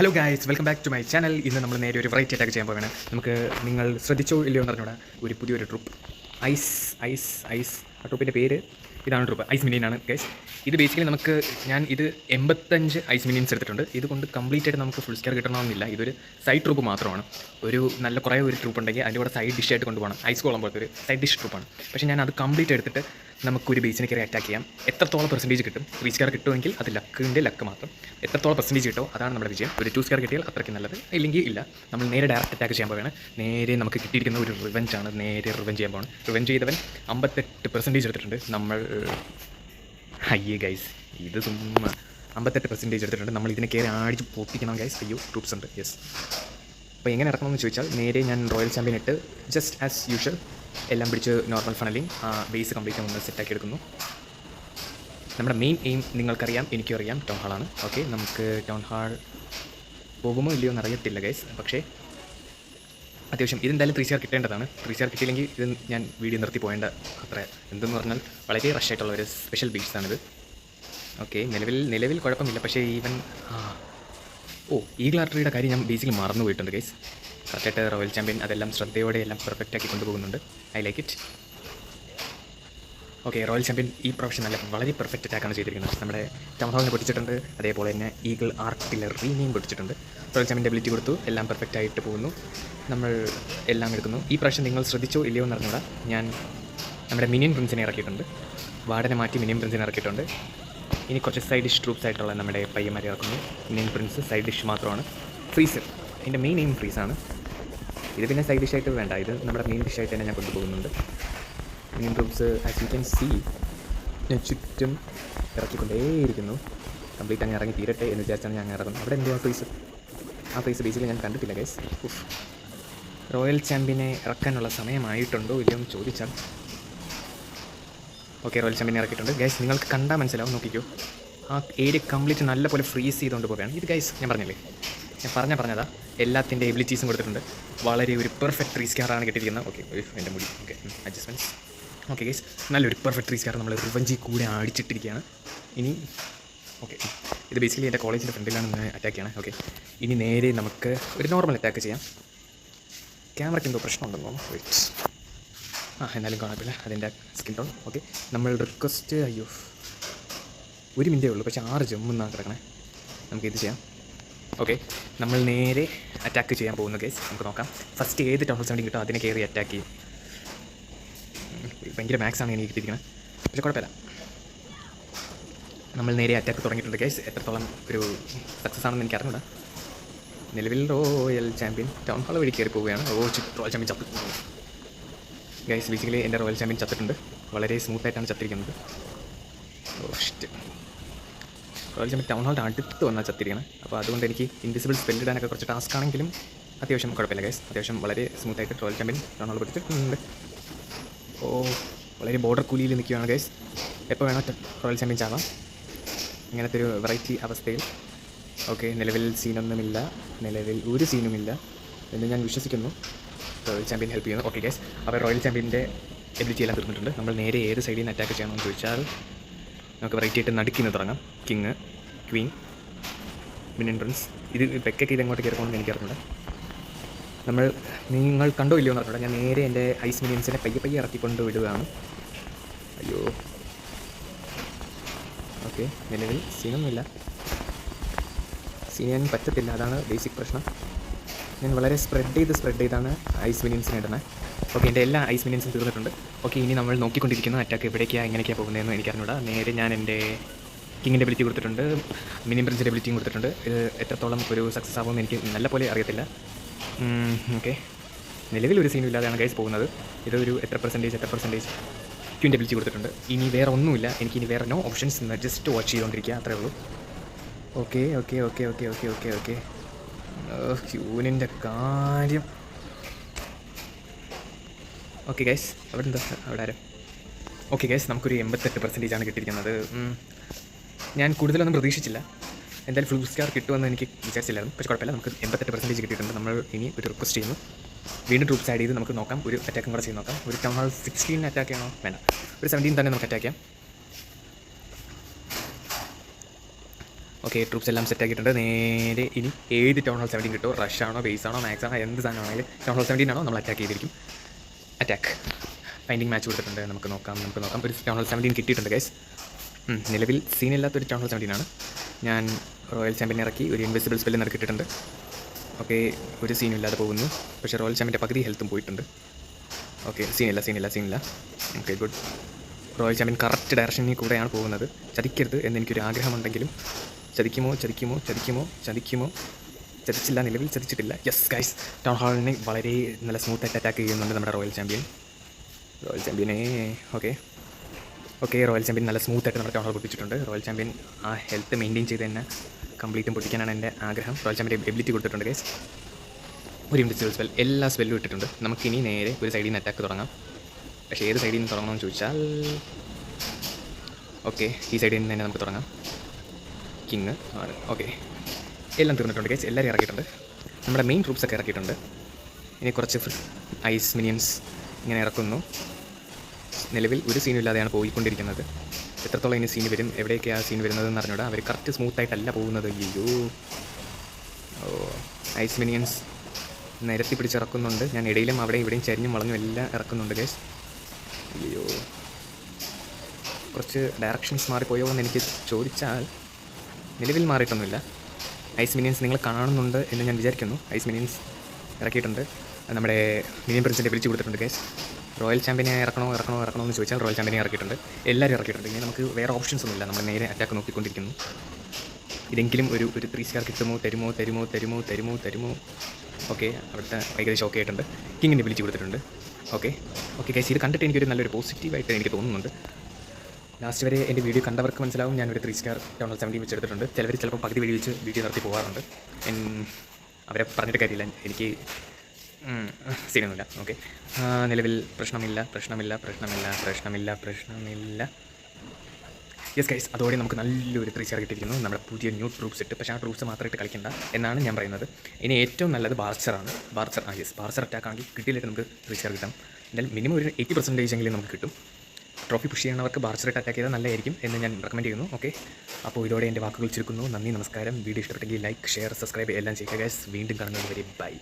Hello guys, welcome back to my channel. ഇന്ന് നമ്മൾ നേരെ ഒരു വെറൈറ്റി അറ്റാക്ക് ചെയ്യാൻ പോവുകയാണ്. നമുക്ക് നിങ്ങൾ ശ്രദ്ധിച്ചോ ഇല്ലയോ എന്ന് പറഞ്ഞൂടെ, ഒരു പുതിയൊരു ട്രൂപ്പ് ഐസ് ഐസ് ഐസ് ആ ട്രൂപ്പിൻ്റെ പേര് ഇതാണ്. ട്രൂപ്പ് ഐസ് മിനിയൻ ആണ് ഗൈസ്. ഇത് ബേസിക്കലി നമുക്ക് ഞാൻ ഇത് 85 ഐസ് മിനിയൻസ് എടുത്തിട്ടുണ്ട്. ഇതുകൊണ്ട് കംപ്ലീറ്റ് ആയിട്ട് നമുക്ക് ഫുൾ സ്കെയർ കിട്ടണമെന്നില്ല. ഇതൊരു സൈഡ് ട്രൂപ്പ് മാത്രമാണ്. ഒരു നല്ല കുറേ ഒരു ട്രൂപ്പ് ഉണ്ടെങ്കിൽ അതിൻ്റെ കൂടെ സൈഡ് ഡിഷായിട്ട് കൊണ്ടുപോകണം. ഐസ് കോളം പോലത്തെ ഒരു സൈഡ് ഡിഷ് ട്രൂപ്പാണ്. പക്ഷേ ഞാൻ അത് കംപ്ലീറ്റ് എടുത്തിട്ട് നമുക്കൊരു ബേസിനെ കയറി അറ്റാക്ക് ചെയ്യാം. എത്രത്തോളം പെർസെൻറ്റേജ് കിട്ടും, 3 സ്കെയർ കിട്ടുമെങ്കിൽ അത് ലക്കിൻ്റെ ലക്ക് മാത്രം. എത്രത്തോളം പെർസെൻറ്റേജ് കിട്ടോ അതാണ് നമ്മുടെ വിജയം. ഒരു 2 സ്കെയർ കിട്ടിയാൽ അത്രയ്ക്ക് നല്ലത്, ഇല്ലെങ്കിൽ ഇല്ല. നമ്മൾ നേരെ ഡയറക്റ്റ് അറ്റാക്ക് ചെയ്യാൻ പോവുകയാണ്. നേരെ നമുക്ക് കിട്ടിയിരിക്കുന്ന ഒരു റിവെഞ്ചാണ്. നേരെ റിവെഞ്ച് ചെയ്യാൻ പോകണം. റിവെഞ്ച് ചെയ്തവൻ 58% എടുത്തിട്ടുണ്ട്. നമ്മൾ അയ്യേ ഗൈസ്, ഇത് ചുമ്മാ 58% എടുത്തിട്ടുണ്ട്. നമ്മൾ ഇതിനെ കയറി അടിച്ച് പൊട്ടിക്കണം ഗൈസ്. അയ്യോ, ട്രൂപ്സ് ഉണ്ട്. യെസ്. അപ്പോൾ എങ്ങനെ ഇറക്കണമെന്ന് ചോദിച്ചാൽ നേരെ ഞാൻ റോയൽ ചാമ്പ്യൻ ഇട്ട് ജസ്റ്റ് ആസ് യൂഷ്വൽ എല്ലാം പിടിച്ച് നോർമൽ ഫണലിങ് ബേസ് കംപ്ലീറ്റ് ഒന്ന് സെറ്റാക്കി എടുക്കുന്നു. നമ്മുടെ മെയിൻ എയിം നിങ്ങൾക്കറിയാം, എനിക്കും അറിയാം, ടൗൺ ഹാളാണ്. ഓക്കെ, നമുക്ക് ടൗൺ ഹാൾ പോകുമോ ഇല്ലയോ എന്നറിയത്തില്ല ഗൈസ്. പക്ഷേ അത്യാവശ്യം ഇതെന്തായാലും 3 സ്റ്റാർ കിട്ടേണ്ടതാണ്. 3 സ്റ്റാർ കിട്ടിയില്ലെങ്കിൽ ഇത് ഞാൻ വീഡിയോ നിർത്തി പോകേണ്ട അത്ര. എന്തെന്ന് പറഞ്ഞാൽ വളരെ റഷായിട്ടുള്ള ഒരു സ്പെഷ്യൽ ബീച്ചാണിത്. ഓക്കെ, നിലവിൽ കുഴപ്പമില്ല. പക്ഷേ ഈവൻ ഈഗിൾ ആർട്ടറിയുടെ കാര്യം ഞാൻ ബേസിക്കലി മറന്നു പോയിട്ടുണ്ട് ഗൈസ്. കറക്റ്റായിട്ട് റോയൽ ചാമ്പ്യൻ അതെല്ലാം ശ്രദ്ധയോടെ എല്ലാം പെർഫെക്റ്റ് ആക്കി കൊണ്ടുപോകുന്നുണ്ട്. I like it. Okay, royal champion ഈ പ്രാവശ്യം വളരെ പെർഫെക്റ്റ് അറ്റാക്കാണ് ചെയ്തിരിക്കുന്നത്. നമ്മുടെ ടൗൺ ഹാളിനെ പൊട്ടിച്ചിട്ടുണ്ട്. അതേപോലെ തന്നെ ഈഗിൾ ആർട്ടിലറിനെയും പൊട്ടിച്ചിട്ടുണ്ട്. റോയൽ ചാമ്പ്യൻ്റെ എബിലിറ്റി കൊടുത്തു. എല്ലാം പെർഫെക്റ്റ് ആയിട്ട് പോകുന്നു. നമ്മൾ എല്ലാം എടുക്കുന്നു. ഈ പ്രാവശ്യം നിങ്ങൾ ശ്രദ്ധിച്ചോ ഇല്ലയോ എന്ന് അറിഞ്ഞൂടാ, ഞാൻ നമ്മുടെ മിനിയൻ പ്രിൻസിനെ ഇറക്കിയിട്ടുണ്ട്. വാർഡനെ മാറ്റി മിനിയൻ പ്രിൻസിനെ ഇറക്കിയിട്ടുണ്ട്. ഇനി കുറച്ച് സൈഡ് ഡിഷ് ട്രൂപ്സ് ആയിട്ടുള്ള നമ്മുടെ പയ്യന്മാരെ ഇറക്കുന്നു. മിനിയൻ പ്രിൻസ് സൈഡ് ഡിഷ് മാത്രമാണ്. ഫ്രീസർ എൻ്റെ മെയിൻ എയിം ഫ്രീസാണ്. ഇത് പിന്നെ സൈഡ് ഡിഷായിട്ട് വേണ്ട, ഇത് നമ്മുടെ മെയിൻ ഡിഷായിട്ട് തന്നെ ഞാൻ കൊണ്ടുപോകുന്നുണ്ട്. Minion troops as you can see ഞാൻ ചുറ്റും ഇറക്കിക്കൊണ്ടേയിരിക്കുന്നു. കംപ്ലീറ്റ് അങ്ങ് ഇറങ്ങി തീരട്ടെ എന്ന് വിചാരിച്ചാണ് ഞാൻ ഇറങ്ങുന്നത്. അവിടെ എന്തോ ആ ഫ്രീസ് ബേസിക്കലി ഞാൻ കണ്ടിട്ടില്ല ഗൈസ്. റോയൽ ചാമ്പ്യനെ ഇറക്കാനുള്ള സമയമായിട്ടുണ്ടോ ഇല്ലയോ എന്ന് ചോദിച്ചാൽ ഓക്കെ, റോയൽ ചാമ്പ്യനെ ഇറക്കിയിട്ടുണ്ട് ഗൈസ്. നിങ്ങൾക്ക് കണ്ടാൽ മനസ്സിലാവും, നോക്കിക്കോ. ആ ഏരിയ കംപ്ലീറ്റ് നല്ലപോലെ ഫ്രീസ് ചെയ്തുകൊണ്ട് പോവുകയാണ്. ഇത് ഗൈസ് ഞാൻ പറഞ്ഞില്ലേ, ഞാൻ പറഞ്ഞതാ. എല്ലാത്തിൻ്റെ എബിലിറ്റീസും കൊടുത്തിട്ടുണ്ട്. വളരെ ഒരു പെർഫെക്റ്റ് 3 സ്റ്റാറാണ് കിട്ടിയിരിക്കുന്നത്. ഓക്കെ, എൻ്റെ മുടി ഓക്കെ അഡ്ജസ്റ്റ്മെൻറ്റ്സ്. ഓക്കെ ഗൈസ്, നല്ലൊരു പെർഫെക്റ്റ് 3 സ്റ്റാർ നമ്മൾ റിവഞ്ചിൽ കൂടെ അടിച്ചിട്ടിരിക്കുകയാണ്. ഇനി ഓക്കെ, ഇത് ബേസിക്കലി എൻ്റെ കോളേജിൻ്റെ ഫ്രണ്ടിലാണ് അറ്റാക്ക് ചെയ്യണം. ഓക്കെ, ഇനി നേരെ നമുക്ക് ഒരു നോർമൽ അറ്റാക്ക് ചെയ്യാം. ക്യാമറയ്ക്ക് എന്തോ പ്രശ്നമുണ്ടെന്നോ വെയിറ്റ്. എന്നാലും കാണത്തില്ല, അതിൻ്റെ സ്കിൽ ഡൗൺ. ഓക്കെ, നമ്മൾ റിക്വസ്റ്റ് അയ്യോ 1 മിനിറ്റേ ഉള്ളൂ, പക്ഷേ 6 ജമ്മെന്നാണ് കിടക്കണേ. നമുക്കിത് ചെയ്യാം. ഓക്കെ, നമ്മൾ നേരെ അറ്റാക്ക് ചെയ്യാൻ പോകുന്നു ഗൈസ്. നമുക്ക് നോക്കാം ഫസ്റ്റ് ഏത് ടൗൺ സൗണ്ടിങ് കിട്ടും അതിനെ കയറി അറ്റാക്ക് ചെയ്യും. ഭയങ്കര മാക്സാണ് എനിക്ക് കിട്ടിയിരിക്കുന്നത്, പക്ഷേ കുഴപ്പമില്ല. നമ്മൾ നേരെ അറ്റാക്ക് തുടങ്ങിയിട്ടുണ്ട് ഗൈസ്. എത്രത്തോളം ഒരു സക്സസ് ആണെന്ന് എനിക്ക് അറിഞ്ഞൂടാ. നിലവിൽ റോയൽ ചാമ്പ്യൻ ടൗൺ ഹാൾ വഴി കയറി പോവുകയാണ്. റോയൽ ചാമ്പ്യൻ ചത്തു ഗൈസ്. ബേസിക്കലി എൻ്റെ റോയൽ ചാമ്പ്യൻ ചത്തിട്ടുണ്ട്. വളരെ സ്മൂത്തായിട്ടാണ് ചത്തിരിക്കുന്നത്. റോയൽ ചാമ്പ്യൻ ടൗൺ ഹാളിൻ്റെ അടുത്ത് വന്നാൽ ചത്തിരിക്കണം. അപ്പോൾ അതുകൊണ്ട് എനിക്ക് ഇൻവിസിബിൾ സ്പെല്ലിടാനൊക്കെ കുറച്ച് ടാസ്ക് ആണെങ്കിലും അത്യാവശ്യം കുഴപ്പമില്ല ഗൈസ്. അത്യാവശ്യം വളരെ സ്മൂത്തായിട്ട് റോയൽ ചാമ്പ്യൻ ടൗൺ ഹാൾ പിടിച്ചിട്ടുണ്ട്. വളരെ ബോർഡർ കൂലിയിൽ നിൽക്കുകയാണ് ഗൈസ്. എപ്പോൾ വേണോ റോയൽ ചാമ്പ്യൻ ചാവാം, ഇങ്ങനത്തെ ഒരു വെറൈറ്റി അവസ്ഥയിൽ. ഓക്കെ, നിലവിൽ സീനൊന്നുമില്ല, നിലവിൽ ഒരു സീനുമില്ല എന്ന് ഞാൻ വിശ്വസിക്കുന്നു. റോയൽ ചാമ്പ്യൻ ഹെൽപ്പ് ചെയ്യുന്നു. ഓക്കെ ഗൈസ്, അപ്പോൾ റോയൽ ചാമ്പ്യൻ്റെ എബിലിറ്റി എല്ലാം തീർന്നിട്ടുണ്ട്. നമ്മൾ നേരെ ഏത് സൈഡിൽ നിന്ന് അറ്റാക്ക് ചെയ്യണമെന്ന് ചോദിച്ചാൽ നമുക്ക് വെറൈറ്റി ആയിട്ട് നടുക്കിന്ന് തുടങ്ങാം. King, Queen, minion Prince. ഇത് പെക്കൊക്കെ ഇതെങ്ങോട്ട് കയറുമെന്ന് എനിക്കറിഞ്ഞൂടെ. നിങ്ങൾ കണ്ടോ ഇല്ലയോ എന്ന് പറഞ്ഞൂടെ, ഞാൻ നേരെ എൻ്റെ ഐസ് മിനിയൻസിനെ പയ്യെ ഇറക്കിക്കൊണ്ട് വിടുകയാണ്. അയ്യോ ഓക്കെ, നിലവിൽ സീനൊന്നുമില്ല. സീൻ പറ്റത്തില്ല, അതാണ് ബേസിക് പ്രശ്നം. ഞാൻ വളരെ സ്പ്രെഡ് ചെയ്താണ് ഐസ് മിനിയൻസിനെ ഇടുന്നത്. ഓക്കെ, എൻ്റെ എല്ലാ ഐസ് മിനിയൻസും തീർന്നിട്ടുണ്ട്. ഓക്കെ, ഇനി നമ്മൾ നോക്കിക്കൊണ്ടിരിക്കുന്ന അറ്റാക്ക് എവിടേക്കാണ് എങ്ങനെയൊക്കെയാണ് പോകുന്നതെന്ന് എനിക്കറിഞ്ഞൂടാ. നേരെ ഞാൻ എൻ്റെ കിങ്ങിൻ്റെ എബിലിറ്റി കൊടുത്തിട്ടുണ്ട്, മിനിയൻ പ്രിൻസിൻ്റെ എബിലിറ്റിയും കൊടുത്തിട്ടുണ്ട്. ഇത് എത്രത്തോളം ഒരു സക്സസ് ആകുമെന്ന് എനിക്ക് നല്ല പോലെ അറിയത്തില്ല. ഓക്കെ, നിലവിൽ ഒരു സീനും ഇല്ലാതെയാണ് ഗൈസ് പോകുന്നത്. ഇതൊരു എത്ര പെർസെൻറ്റേജ് ക്യൂൻ്റെ എബിലിറ്റി കൊടുത്തിട്ടുണ്ട്. ഇനി വേറെ ഒന്നുമില്ല, എനിക്കിനി വേറെ നോ ഓപ്ഷൻസ്. ജസ്റ്റ് വാച്ച് ചെയ്തുകൊണ്ടിരിക്കുക, അത്രേ ഉള്ളൂ. ഓക്കെ ക്യൂനിൻ്റെ കാര്യം. ഓക്കെ ഗൈസ്, അവിടെ ആരും. ഓക്കെ ഗൈസ്, നമുക്കൊരു 88% കിട്ടിയിരിക്കുന്നത്. ഞാൻ കൂടുതലൊന്നും പ്രതീക്ഷിച്ചില്ല. എന്തായാലും ഫുൾ സ്റ്റാർ കിട്ടുമെന്ന് എനിക്ക് വിചാരിച്ചില്ലായിരുന്നു, പക്ഷേ കുഴപ്പമില്ല. നമുക്ക് 88% കിട്ടിയിട്ടുണ്ട്. നമ്മൾ ഇനി ഒരു റിക്വസ്റ്റ് ചെയ്യുന്നു, വീണ്ടും ട്രൂപ്സ് ആഡ് ചെയ്ത് നമുക്ക് നോക്കാം, ഒരു അറ്റാക്കും കൂടെ ചെയ്ത് നോക്കാം. ഒരു ടൗൺ ഹാൾ 16 അറ്റാക്ക് ചെയ്യണോ? വേണ്ട, ഒരു 17 തന്നെ നമുക്ക് അറ്റാക്ക് ചെയ്യാം. ഓക്കെ, ട്രൂപ്സ് എല്ലാം സെറ്റ് ആക്കിയിട്ടുണ്ട്. നേരെ ഇനി ഏത് ടൗൺ ഹോൾ 17 കിട്ടുമോ, റഷ് ആണോ, ബേസ് ആണോ, മാക്സ് ആണോ, എന്ത് സാധനമാണെങ്കിലും ടൗൺ ഹോൾ 17 ആണോ നമ്മൾ അറ്റാക്ക് ചെയ്തിരിക്കും. അറ്റാക്ക് ഫൈൻഡിങ് മാച്ച് കൊടുത്തിട്ടുണ്ട്. നമുക്ക് നോക്കാം. ഒരു ടൗൺ ഹോൾ 17 കിട്ടിയിട്ടുണ്ട് ഗൈസ്. നിലവിൽ സീനില്ലാത്തൊരു ടൗൺ ഹോൾ 17 ആണ്. ഞാൻ റോയൽ ചാമ്പ്യൻ ഇറക്കി ഒരു ഇൻവിസിബിൾ സ്പെല്ല് നിറക്കിയിട്ടുണ്ട്. ഓക്കെ, ഒരു സീനും ഇല്ലാതെ പോകുന്നു. പക്ഷേ റോയൽ ചാമ്പ്യൻ്റെ പകുതി ഹെൽത്തും പോയിട്ടുണ്ട്. ഓക്കെ, സീനില്ല. Okay, good. Royal champion correct ഡയറക്ഷനിൽ കൂടെയാണ് പോകുന്നത്. ചതിക്കരുത് എന്നെനിക്കൊരു ആഗ്രഹമുണ്ടെങ്കിലും ചതിക്കുമോ? ചതിച്ചില്ല, നിലവിൽ ചതിച്ചിട്ടില്ല. യെസ് ഗൈസ്, ടൗൺ ഹാളിനെ വളരെ നല്ല സ്മൂത്തായിട്ട് അറ്റാക്ക് ചെയ്യുന്നുണ്ട് നമ്മുടെ റോയൽ ചാമ്പ്യനെ. ഓക്കെ, റോയൽ ചാമ്പ്യൻ നല്ല സ്മൂത്തായിട്ട് നമ്മുടെ ടൗൺ ഹാൾ പൊട്ടിച്ചിട്ടുണ്ട്. റോയൽ ചാമ്പ്യൻ ആ ഹെൽത്ത് മെയിൻറ്റെയിൻ ചെയ്ത് തന്നെ കംപ്ലീറ്റും പൊട്ടിക്കാനാണ് എൻ്റെ ആഗ്രഹം. റോയൽ ചാമ്പ്യൻ്റെ എബിലിറ്റി കൊടുത്തിട്ടുണ്ട് ഗൈസ്. ഒരു ഇൻവിസിബിൾ സ്പെൽ, എല്ലാ സ്പെല്ലും ഇട്ടിട്ടുണ്ട്. നമുക്കിനി നേരെ ഒരു സൈഡിൽ നിന്ന് അറ്റാക്ക് തുടങ്ങാം. പക്ഷേ ഏത് സൈഡിൽ നിന്ന് തുടങ്ങണമെന്ന് ചോദിച്ചാൽ ഓക്കെ, ഈ സൈഡിൽ നിന്ന് തന്നെ നമുക്ക് തുടങ്ങാം. കിങ് ആണ്. ഓക്കെ, എല്ലാം തീർന്നിട്ടുണ്ട് ഗൈസ്. എല്ലാവരും ഇറക്കിയിട്ടുണ്ട്. നമ്മുടെ മെയിൻ ട്രൂപ്സൊക്കെ ഇറക്കിയിട്ടുണ്ട്. ഇനി കുറച്ച് ഐസ് മിനിയൻസ് ഇങ്ങനെ ഇറക്കുന്നു. നിലവിൽ ഒരു സീനും ഇല്ലാതെയാണ് പോയിക്കൊണ്ടിരിക്കുന്നത്. എത്രത്തോളം ഇനി സീൻ വരും, എവിടെയൊക്കെയാണ് സീൻ വരുന്നതെന്ന് അറിഞ്ഞൂടാ. അവർ കറക്റ്റ് സ്മൂത്തായിട്ടല്ല പോകുന്നത്. അയ്യോ, ഐസ് മിനിയൻസ് നിരത്തി പിടിച്ചിറക്കുന്നുണ്ട്. ഞാൻ ഇടയിലും ഇവിടെയും ചരിഞ്ഞും വളഞ്ഞും എല്ലാം ഇറക്കുന്നുണ്ട് ഗൈസ്. അയ്യോ, കുറച്ച് ഡയറക്ഷൻസ് മാറിപ്പോയോ എന്ന് എനിക്ക് ചോദിച്ചാൽ നിലവിൽ മാറിയിട്ടൊന്നുമില്ല. ഐസ് മിനിയൻസ് നിങ്ങൾ കാണുന്നുണ്ട് എന്ന് ഞാൻ വിചാരിക്കുന്നു. ഐസ് മിനിയൻസ് ഇറക്കിയിട്ടുണ്ട്. നമ്മുടെ മിനിയൻ പ്രിൻസിൻ്റെ വിളിച്ച് കൊടുത്തിട്ടുണ്ട് ഗൈസ്. റോയൽ ചാമ്പ്യനെ ഇറക്കണോ എന്ന് ചോദിച്ചാൽ റോയൽ ചാമ്പ്യനെ ഇറക്കിയിട്ടുണ്ട്. എല്ലാവരും ഇറക്കിയിട്ടുണ്ട്. ഇനി നമുക്ക് വേറെ ഓപ്ഷൻസ് ഒന്നുമില്ല. നമ്മൾ നേരെ അറ്റാക്ക് നോക്കിക്കൊണ്ടിരിക്കുന്നു. ഇതെങ്കിലും ഒരു 3 സ്റ്റാർ കിട്ടുമോ? തരുമോ? ഓക്കെ, അവിടുത്തെ ഏകദേശം ഓക്കെ ആയിട്ടുണ്ട്. കിങ്ങിൻ്റെ വിളിച്ച് കൊടുത്തിട്ടുണ്ട്. ഓക്കെ ഗൈസ്, ഇത് കണ്ടിട്ട് എനിക്കൊരു നല്ലൊരു പോസിറ്റീവായിട്ട് എനിക്ക് തോന്നുന്നുണ്ട്. ലാസ്റ്റ് വരെ എൻ്റെ വീഡിയോ കണ്ടവർക്ക് മനസ്സിലാവും ഞാനൊരു 3 സ്റ്റാർ ടൗൺ ഹോൾ 17 വെച്ചെടുത്തിട്ടുണ്ട്. ചിലപ്പോൾ പകുതി വീഡിയോ നിർത്തി പോകാറുണ്ട്. അവരെ പറഞ്ഞിട്ട് കാര്യമില്ല, എനിക്ക് സീനൊന്നുമില്ല. ഓക്കെ, നിലവിൽ പ്രശ്നമില്ല. യെസ് ഗൈസ്, അതോടെ നമുക്ക് നല്ലൊരു 3 സ്റ്റാർ കിട്ടിയിരിക്കുന്നു. നമ്മുടെ പുതിയ ന്യൂ ട്രൂപ്സ് ഇട്ട്. പക്ഷേ ആ ട്രൂപ്സ് മാത്രമായിട്ട് കളിക്കണ്ട എന്നാണ് ഞാൻ പറയുന്നത്. ഇനി ഏറ്റവും നല്ലത് ബാർച്ചറാണ്. ബാർച്ചർ അറ്റാക്ക് ആണെങ്കിൽ കിട്ടിയില്ലെങ്കിൽ നമുക്ക് 3 സ്റ്റാർ കിട്ടാം. എന്തായാലും മിനിമം ഒരു 80% എങ്കിലും നമുക്ക് കിട്ടും. ട്രോഫി പുഷ് ചെയ്യുന്നവർക്ക് ബാർച്ചറായിട്ട് അറ്റാക്ക് ചെയ്താൽ നല്ലതായിരിക്കും എന്ന് ഞാൻ റെക്കമെൻഡ് ചെയ്യുന്നു. ഓക്കെ, അപ്പോൾ ഇതോടെ എൻ്റെ വാക്കുകൾ ചുരുക്കുന്നു. നന്ദി, നമസ്കാരം. വീഡിയോ ഇഷ്ടപ്പെട്ടെങ്കിൽ ലൈക്ക്, ഷെയർ, സബ്സ്ക്രൈബ് എല്ലാം ചെയ്യുക ഗൈസ്. വീണ്ടും കാണുന്നത് വരെ ബൈ.